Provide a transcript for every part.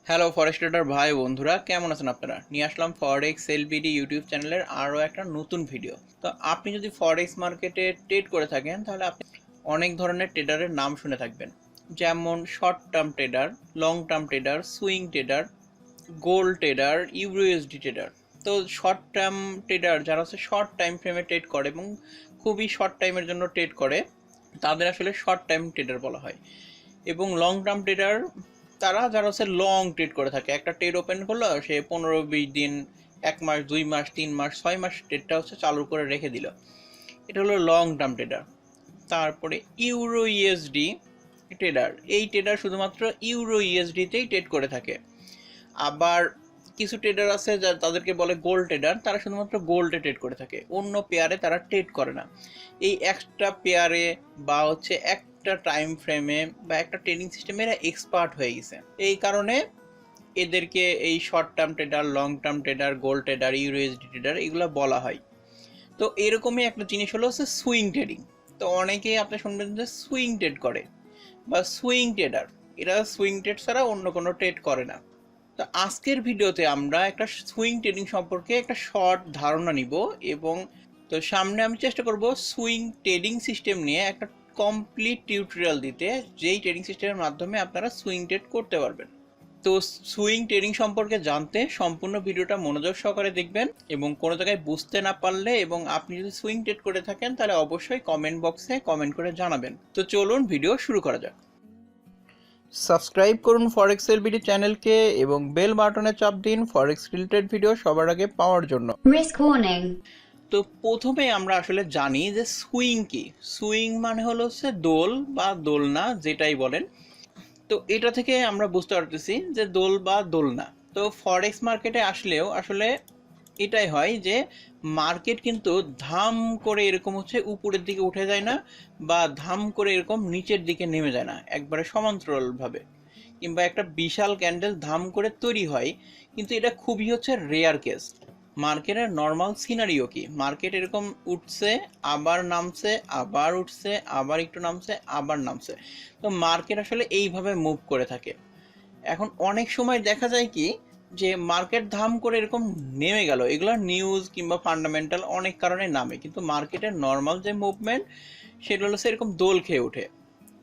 Hello ফরেক্স tedder ভাই বন্ধুরা, কেমন আছেন আপনারা? নিয়ে আসলাম ফরেক্স এলবিডি ইউটিউব চ্যানেলের আরও একটা নতুন ভিডিও। তো আপনি যদি ফরেক্স মার্কেটে ট্রেড করে থাকেন তাহলে আপনি অনেক ধরনের ট্রেডারের নাম শুনে থাকবেন, যেমন short term trader, long term trader, swing trader, gold trader, euro USD trader. তো শর্ট টার্ম ট্রেডার যারা হচ্ছে শর্ট টাইম ফ্রেমে ট্রেড করে এবং খুবই শর্ট টাইমের জন্য ট্রেড করে তাদের আসলে শর্ট টাইম ট্রেডার বলা হয়। এবং লং টার্ম ট্রেডার তারা যারা হচ্ছে লং ট্রেড করে থাকে, একটা ট্রেড ওপেন করলো, সে 15-20 দিন, 1 মাস, 2 মাস, 3 মাস, 6 মাস ট্রেডটা হচ্ছে চালু করে রেখে দিল, এটা হলো লং টার্ম ট্রেডার। তারপরে ইউরো ইউএসডি ট্রেডার, এই ট্রেডার শুধুমাত্র ইউরো ইউএসডিতেই ট্রেড করে থাকে। আবার কিছু ট্রেডার আছে যা তাদেরকে বলে গোল্ড ট্রেডার, তারা শুধুমাত্র গোল্ডে ট্রেড করে থাকে, অন্য পেয়ারে তারা ট্রেড করে না। এই একটা পেয়ারে বা হচ্ছে একটা টাইম ফ্রেমে বা একটা ট্রেডিং সিস্টেমে এরা এক্সপার্ট হয়ে গেছে, এই কারণে এদেরকে এই short term trader, long term trader, gold trader, USD trader এগুলো বলা হয়। তো এরকমই একটা জিনিস হলো হচ্ছে সুইং ট্রেডিং। তো অনেকেই আপনি শুনবেন যে সুইং ট্রেড করে বা সুইং ট্রেডার, এরা সুইং ট্রেড ছাড়া অন্য কোনো ট্রেড করে না। তো আজকের ভিডিওতে আমরা একটা সুইং ট্রেডিং সম্পর্কে একটা শর্ট ধারণা নিব, এবং তো সামনে আমি চেষ্টা করব সুইং ট্রেডিং সিস্টেম নিয়ে একটা কমপ্লিট টিউটোরিয়াল দিতে, যেই ট্রেডিং সিস্টেমের মাধ্যমে আপনারা সুইং ট্রেড করতে পারবেন। তো সুইং ট্রেডিং সম্পর্কে জানতে সম্পূর্ণ ভিডিওটা মনোযোগ সহকারে দেখবেন, এবং কোনো জায়গায় বুঝতে না পারলে এবং আপনি যদি সুইং ট্রেড করে থাকেন তাহলে অবশ্যই কমেন্ট বক্সে কমেন্ট করে জানাবেন। তো চলুন ভিডিও শুরু করা যাক। সাবস্ক্রাইব করুন ফরেক্স এলবিডি চ্যানেলকে এবং বেল বাটনে চাপ দিন ফরেক্স রিলেটেড ভিডিও সবার আগে পাওয়ার জন্য। Risk warning. তো প্রথমে আমরা আসলে জানি যে সুইং কি। সুইং মানে হলো হচ্ছে দোল বা দোলনা, যেটাই বলেন। তো এটা থেকে আমরা বুঝতে পারতেছি যে দোল বা দোলনা। তো ফরেক্স মার্কেটে আসলেও আসলে এটাই হয় যে মার্কেট কিন্তু ধাম করে এরকম হচ্ছে উপরের দিকে উঠে যায় না, বা ধাম করে এরকম নিচের দিকে নেমে যায় না একবারে সমান্তরালভাবে, কিংবা একটা বিশাল ক্যান্ডেল ধাম করে তৈরি হয়, কিন্তু এটা খুবই হচ্ছে রেয়ার কেস। মার্কেটের নর্মাল সিনারিও কি, মার্কেট এরকম উঠছে, আবার নামছে, আবার উঠছে, আবার একটু নামছে, আবার নামছে। তো মার্কেট আসলে এইভাবে মুভ করে থাকে। এখন অনেক সময় দেখা যায় কি যে মার্কেট ধাম করে এরকম নেমে গেল, এগুলো নিউজ কিংবা ফান্ডামেন্টাল অনেক কারণে নামে, কিন্তু মার্কেটের নর্মাল যে মুভমেন্ট সেটা হলো এরকম দোল খেয়ে ওঠে।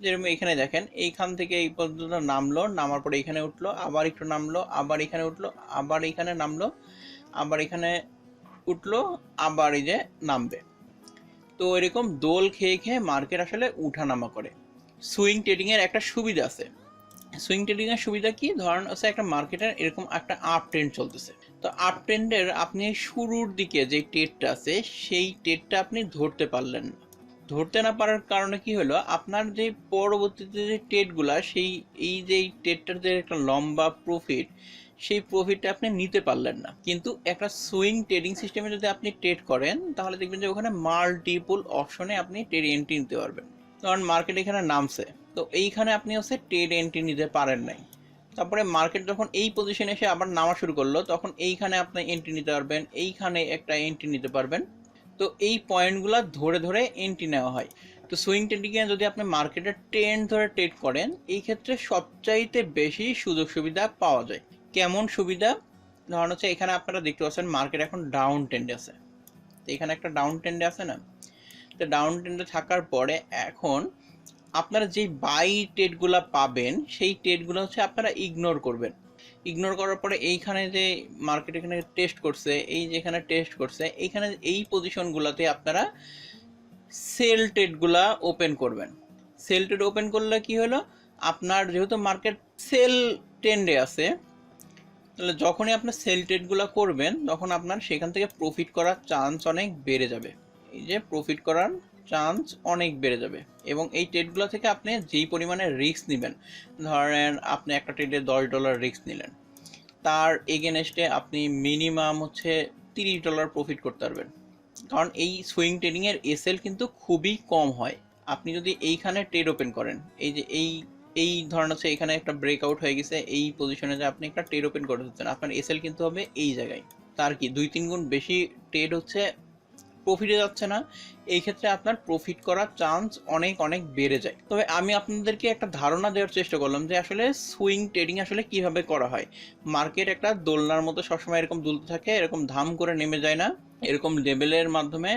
যেরকম এখানে দেখেন, এইখান থেকে এই পর্যন্ত নামলো, নামার পরে এখানে উঠলো, আবার একটু নামলো, আবার এখানে উঠলো, আবার এখানে নামলো, আবার এখানে উঠলো, আবার এই যে নামবে। তো এরকম দোল খেয়ে খেয়ে মার্কেট আসলে উঠানামা করে। সুইং ট্রেডিং এর একটা সুবিধা আছে। সুইং ট্রেডিং এর সুবিধা কি, ধরেন হচ্ছে একটা মার্কেটের এরকম একটা আপ ট্রেন্ড চলতেছে, তো আপ ট্রেন্ডের আপনি শুরুর দিকে যে ট্রেডটা আছে সেই ট্রেডটা আপনি ধরতে পারলেন না। ধরতে না পারার কারণে কি হলো, আপনার যে পরবর্তীতে যে ট্রেডগুলা, সেই এই যে ট্রেডটার যে একটা লম্বা প্রফিট, সেই প্রফিটটা আপনি নিতে পারলেন না। কিন্তু একটা সুইং ট্রেডিং সিস্টেমে যদি আপনি ট্রেড করেন তাহলে দেখবেন যে ওখানে মাল্টিপল অপশনে আপনি ট্রেড এন্ট্রি নিতে পারবেন। কারণ মার্কেট এখানে নামছে, তো এইখানে আপনি হচ্ছে ট্রেড এন্ট্রি নিতে পারেন নাই। তারপরে মার্কেট যখন এই পজিশনে এসে আবার নামা শুরু করলো, তখন এইখানে আপনি এন্ট্রি নিতে পারবেন, এইখানে একটা এন্ট্রি নিতে পারবেন। তো এই পয়েন্টগুলো ধরে ধরে এন্ট্রি নেওয়া হয়। তো সুইং ট্রেডিংয়ে যদি আপনি মার্কেটের ট্রেন্ড ধরে ট্রেড করেন, এই ক্ষেত্রে সবচাইতে বেশি সুযোগ সুবিধা পাওয়া যায়। কেমন সুবিধা? ধরুন হচ্ছে এখানে আপনারা দেখতে পাচ্ছেন মার্কেট এখন ডাউন ট্রেন্ডে আছে, তো এখানে একটা ডাউন ট্রেন্ডে আছে না, তো ডাউন ট্রেন্ডে থাকার পরে এখন আপনারা যেই বাই ট্রেডগুলো পাবেন সেই ট্রেডগুলো হচ্ছে আপনারা ইগনোর করবেন। ইগনোর করার পরে এইখানে যে মার্কেট এখানে টেস্ট করছে, এই যেখানে টেস্ট করছে, এইখানে এই পজিশনগুলোতে আপনারা সেল ট্রেডগুলা ওপেন করবেন। সেল ট্রেড ওপেন করলে কি হলো, আপনার যেহেতু মার্কেট সেল ট্রেন্ডে আছে, তাহলে যখনই আপনার সেল ট্রেডগুলো করবেন তখন আপনার সেখান থেকে প্রফিট করার চান্স অনেক বেড়ে যাবে। এই যে প্রফিট করার চান্স অনেক বেড়ে যাবে, এবং এই ট্রেডগুলো থেকে আপনি যেই পরিমাণে রিস্ক নেবেন, ধরেন আপনি একটা ট্রেডে $10 রিস্ক নিলেন, তার এগেনস্টে আপনি মিনিমাম হচ্ছে $30 প্রফিট করতে পারবেন। কারণ এই সুইং ট্রেডিংয়ের এসএল কিন্তু খুবই কম হয়। আপনি যদি এইখানে ট্রেড ওপেন করেন, এই যে এই ধরনের হচ্ছে এখানে একটা ব্রেকআউট হয়ে গেছে, এই পজিশনে যে আপনি একটা ট্রেড ওপেন করতে হচ্ছেন, আপনার এসএল কিন্তু হবে এই জায়গায়। তার কি 2-3 গুণ বেশি ট্রেড হচ্ছে প্রফিটে যাচ্ছে না, এই ক্ষেত্রে আপনার প্রফিট করার চান্স অনেক অনেক বেড়ে যায়। তবে আমি আপনাদেরকে একটা ধারণা দেওয়ার চেষ্টা করলাম যে আসলে সুইং ট্রেডিং আসলে কিভাবে করা হয়। মার্কেট একটা দোলনার মতো সবসময় এরকম দুলতে থাকে, এরকম ধাম করে নেমে যায় না, এরকম লেভেলের মাধ্যমে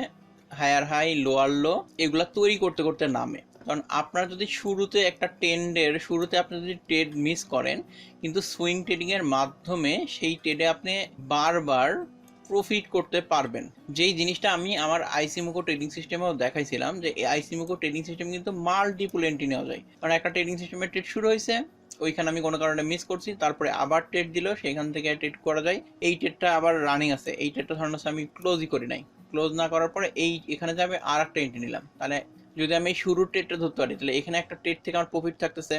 হায়ার হাই লোয়ার লো এগুলা তৈরি করতে করতে নামে। কারণ আপনারা যদি শুরুতে একটা ট্রেন্ডের শুরুতে আপনি যদি ট্রেড মিস করেন, কিন্তু সুইং ট্রেডিংয়ের মাধ্যমে সেই ট্রেডে আপনি বারবার প্রফিট করতে পারবেন। যেই জিনিসটা আমি আমার আইসিমুকো ট্রেডিং সিস্টেমেও দেখাইছিলাম, যে এই আইসিমুকো ট্রেডিং সিস্টেম কিন্তু মাল্টিপল এন্ট্রি নেওয়া যায়। কারণ একটা ট্রেডিং সিস্টেমের ট্রেড শুরু হয়েছে, ওইখানে আমি কোনো কারণে মিস করছি, তারপরে আবার ট্রেড দিল, সেখান থেকে ট্রেড করা যায়। এই ট্রেডটা আবার রানিং আছে, এই ট্রেডটা ধরুন আমি ক্লোজই করি নাই, ক্লোজ না করার পরে এই এখানে যাবে আর একটা এন্ট্রি নিলাম, তাহলে যদি আমি শুরুর ট্রেডটা ধরতে পারি, তাহলে এখানে একটা ট্রেড থেকে আমার প্রফিট থাকতেছে,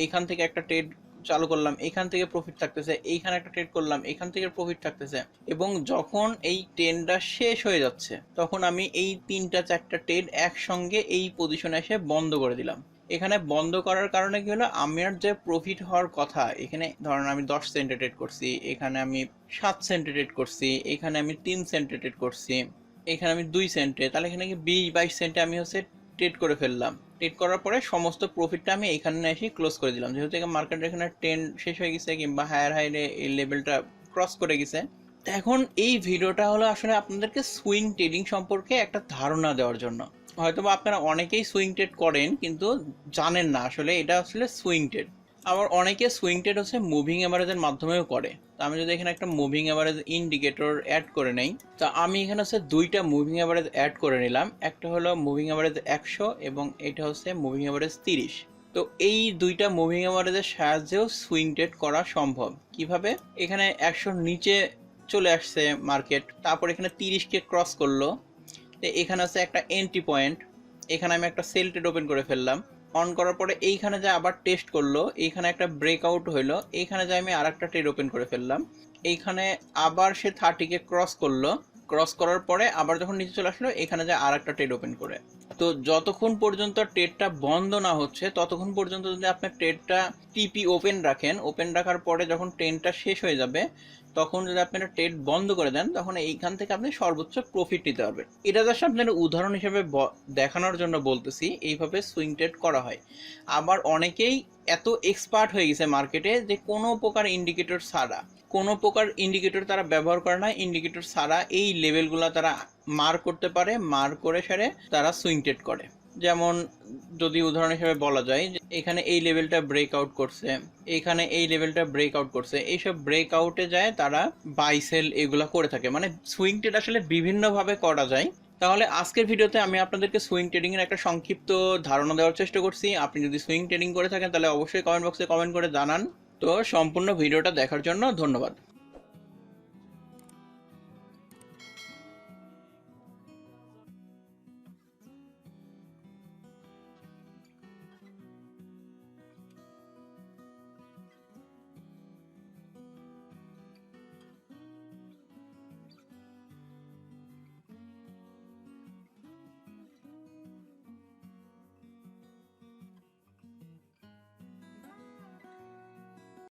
এইখান থেকে একটা ট্রেড চালু করলাম, এইখান থেকে প্রফিট থাকতেছে, এইখানে একটা ট্রেড করলাম, এখান থেকে প্রফিট থাকতেছে। এবং যখন এই ট্রেডটা শেষ হয়ে যাচ্ছে, তখন আমি এই 3-4টা ট্রেড একসঙ্গে এই পজিশনে এসে বন্ধ করে দিলাম। এখানে বন্ধ করার কারণে কি হলো, আমার যে প্রফিট হওয়ার কথা, এখানে ধরেন আমি 10 সেন্টে ট্রেড করছি, এখানে আমি 7 সেন্টে ট্রেড করছি, এখানে আমি 3 সেন্টে ট্রেড করছি, এখানে আমি 2 সেন্টে, তাহলে এখানে কি 20-22 সেন্টে আমি ট্রেড করে ফেললাম। ট্রেড করার পরে সমস্ত প্রফিটটা আমি এখানে এসে ক্লোজ করে দিলাম, যেহেতু মার্কেটের এখানে ট্রেন্ড শেষ হয়ে গেছে কিংবা হায়ার হাইরে এই লেভেলটা ক্রস করে গেছে। এখন এই ভিডিওটা হলো আসলে আপনাদেরকে সুইং ট্রেডিং সম্পর্কে একটা ধারণা দেওয়ার জন্য। হয়তোবা আপনারা অনেকেই সুইং ট্রেড করেন কিন্তু জানেন না আসলে এটা আসলে সুইং ট্রেড। আবার অনেকে সুইং ট্রেড হচ্ছে মুভিং অ্যাভারেজের মাধ্যমেও করে। তো আমি যদি এখানে একটা মুভিং অ্যাভারেজ ইন্ডিকেটর অ্যাড করে নেই, তো আমি এখানে হচ্ছে 2টা মুভিং অ্যাভারেজ অ্যাড করে নিলাম। একটা হলো মুভিং অ্যাভারেজ 100 এবং এটা হচ্ছে মুভিং অ্যাভারেজ 30। তো এই 2টা মুভিং অ্যাভারেজের সাহায্যেও সুইং ট্রেড করা সম্ভব। কিভাবে? এখানে 100 নিচে চলে আসছে মার্কেট, তারপর এখানে 30কে ক্রস করলো, তো এখানে আছে একটা এন্ট্রি পয়েন্ট, এখানে আমি একটা সেল ট্রেড ওপেন করে ফেললাম। অন করার পরে এইখানে যা আবার টেস্ট করলো, এইখানে একটা ব্রেকআউট হইলো, এইখানে যা আমি আর একটা ট্রেড ওপেন করে ফেললাম। এইখানে আবার সে 30কে ক্রস করলো, ক্রস করার পরে আবার যখন নিচে চলে আসলো, এখানে যা আর একটা ট্রেড ওপেন করে। তো যতক্ষণ পর্যন্ত ট্রেডটা বন্ধ না হচ্ছে ততক্ষণ পর্যন্ত যদি আপনি ট্রেডটা টিপি ওপেন রাখেন, ওপেন রাখার পরে যখন ট্রেডটা শেষ হয়ে যাবে, তখন যদি আপনি একটা ট্রেড বন্ধ করে দেন, তখন এইখান থেকে আপনি সর্বোচ্চ প্রফিট নিতে পারবেন। এটা জাস্ট আপনার উদাহরণ হিসেবে দেখানোর জন্য বলতেছি, এইভাবে সুইং ট্রেড করা হয়। আবার অনেকেই এত এক্সপার্ট হয়ে গেছে মার্কেটে যে কোনো প্রকার ইন্ডিকেটর ছাড়া, কোনো প্রকার ইন্ডিকেটর তারা ব্যবহার করে না, ইন্ডিকেটর ছাড়া এই লেভেলগুলো তারা মার্ক করতে পারে, মার্ক করে সেরে তারা সুইং ট্রেড করে। যেমন যদি উদাহরণ হিসেবে বলা যায় যে এখানে এই লেভেলটা ব্রেকআউট করছে, এখানে এই লেভেলটা ব্রেকআউট করছে, এইসব ব্রেকআউটে যায় তারা বাই সেল এগুলো করে থাকে। মানে সুইং ট্রেড আসলে বিভিন্নভাবে করা যায়। তাহলে আজকের ভিডিওতে আমি আপনাদেরকে সুইং ট্রেডিং এর একটা সংক্ষিপ্ত ধারণা দেওয়ার চেষ্টা করছি। আপনি যদি সুইং ট্রেডিং করে থাকেন তাহলে অবশ্যই কমেন্ট বক্সে কমেন্ট করে জানান। তো সম্পূর্ণ ভিডিওটা দেখার জন্য ধন্যবাদ।